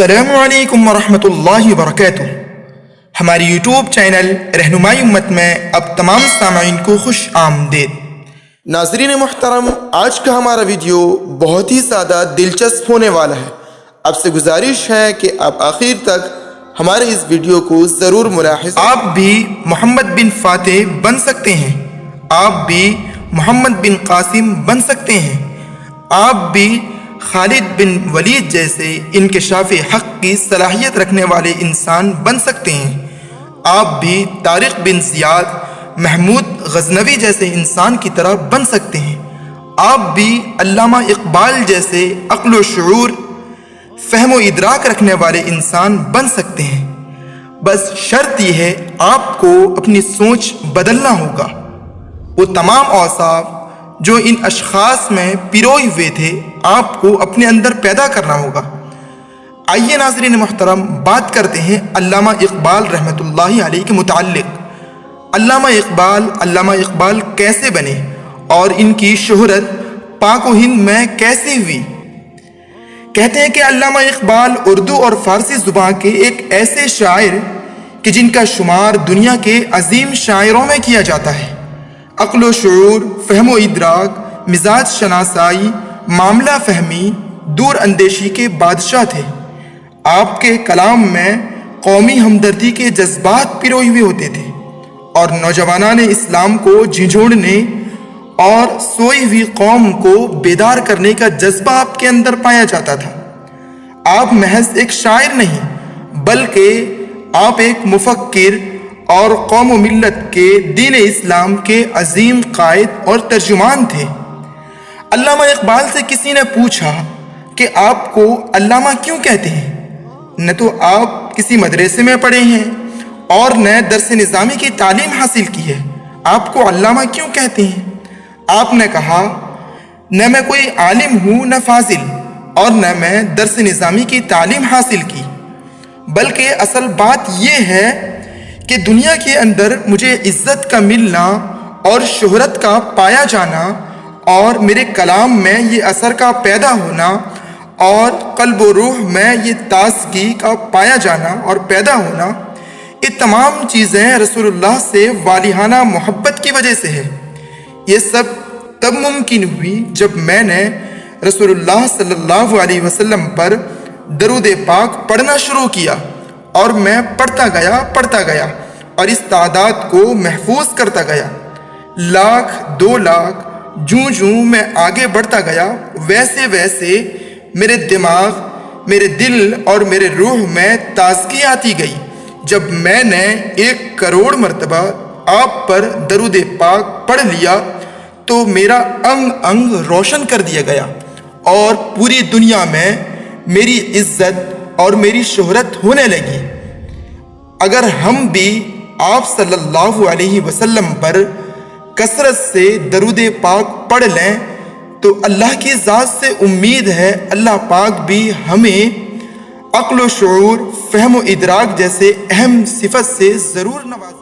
السلام علیکم ورحمۃ اللہ وبرکاتہ۔ ہماری یوٹیوب چینل رہنمائی امت میں اب تمام سامعین کو خوش آمدید۔ ناظرین محترم، آج کا ہمارا ویڈیو بہت ہی زیادہ دلچسپ ہونے والا ہے۔ آپ سے گزارش ہے کہ آپ آخر تک ہمارے اس ویڈیو کو ضرور ملاحظہ۔ آپ بھی محمد بن فاتح بن سکتے ہیں، آپ بھی محمد بن قاسم بن سکتے ہیں، آپ بھی خالد بن ولید جیسے انکشاف حق کی صلاحیت رکھنے والے انسان بن سکتے ہیں، آپ بھی طارق بن زیاد، محمود غزنوی جیسے انسان کی طرح بن سکتے ہیں، آپ بھی علامہ اقبال جیسے عقل و شعور، فہم و ادراک رکھنے والے انسان بن سکتے ہیں۔ بس شرط یہ ہے آپ کو اپنی سوچ بدلنا ہوگا۔ وہ تمام اوصاف جو ان اشخاص میں پیروئے ہوئے تھے آپ کو اپنے اندر پیدا کرنا ہوگا۔ آئیے ناظرین محترم بات کرتے ہیں علامہ اقبال رحمۃ اللہ علیہ کے متعلق۔ علامہ اقبال کیسے بنے اور ان کی شہرت پاک و ہند میں کیسے ہوئی؟ کہتے ہیں کہ علامہ اقبال اردو اور فارسی زبان کے ایک ایسے شاعر کہ جن کا شمار دنیا کے عظیم شاعروں میں کیا جاتا ہے۔ عقل و شعور، فہم و ادراک، مزاج شناسائی، معاملہ فہمی، دور اندیشی کے بادشاہ تھے۔ آپ کے کلام میں قومی ہمدردی کے جذبات پیروئے ہوئے ہوتے تھے اور نوجوانان اسلام کو جھنجھوڑنے اور سوئی ہوئی قوم کو بیدار کرنے کا جذبہ آپ کے اندر پایا جاتا تھا۔ آپ محض ایک شاعر نہیں بلکہ آپ ایک مفکر اور قوم و ملت کے دین اسلام کے عظیم قائد اور ترجمان تھے۔ علامہ اقبال سے کسی نے پوچھا کہ آپ کو علامہ کیوں کہتے ہیں؟ نہ تو آپ کسی مدرسے میں پڑھے ہیں اور نہ درس نظامی کی تعلیم حاصل کی ہے، آپ کو علامہ کیوں کہتے ہیں؟ آپ نے کہا، نہ میں کوئی عالم ہوں نہ فاضل، اور نہ میں درس نظامی کی تعلیم حاصل کی، بلکہ اصل بات یہ ہے کہ دنیا کے اندر مجھے عزت کا ملنا اور شہرت کا پایا جانا اور میرے کلام میں یہ اثر کا پیدا ہونا اور قلب و روح میں یہ تازگی کا پایا جانا اور پیدا ہونا، یہ تمام چیزیں رسول اللہ سے والہانہ محبت کی وجہ سے ہے۔ یہ سب تب ممکن ہوئی جب میں نے رسول اللہ صلی اللہ علیہ وسلم پر درود پاک پڑھنا شروع کیا، اور میں پڑھتا گیا اور اس تعداد کو محفوظ کرتا گیا۔ لاکھ، 2 لاکھ، جوں میں آگے بڑھتا گیا، ویسے ویسے میرے دماغ، میرے دل اور میرے روح میں تازگی آتی گئی۔ جب میں نے 1 کروڑ مرتبہ آپ پر درود پاک پڑھ لیا تو میرا انگ انگ روشن کر دیا گیا اور پوری دنیا میں میری عزت اور میری شہرت ہونے لگی۔ اگر ہم بھی آپ صلی اللہ علیہ وسلم پر کثرت سے درود پاک پڑھ لیں تو اللہ کی ذات سے امید ہے اللہ پاک بھی ہمیں عقل و شعور، فہم و ادراک جیسے اہم صفت سے ضرور نوازے۔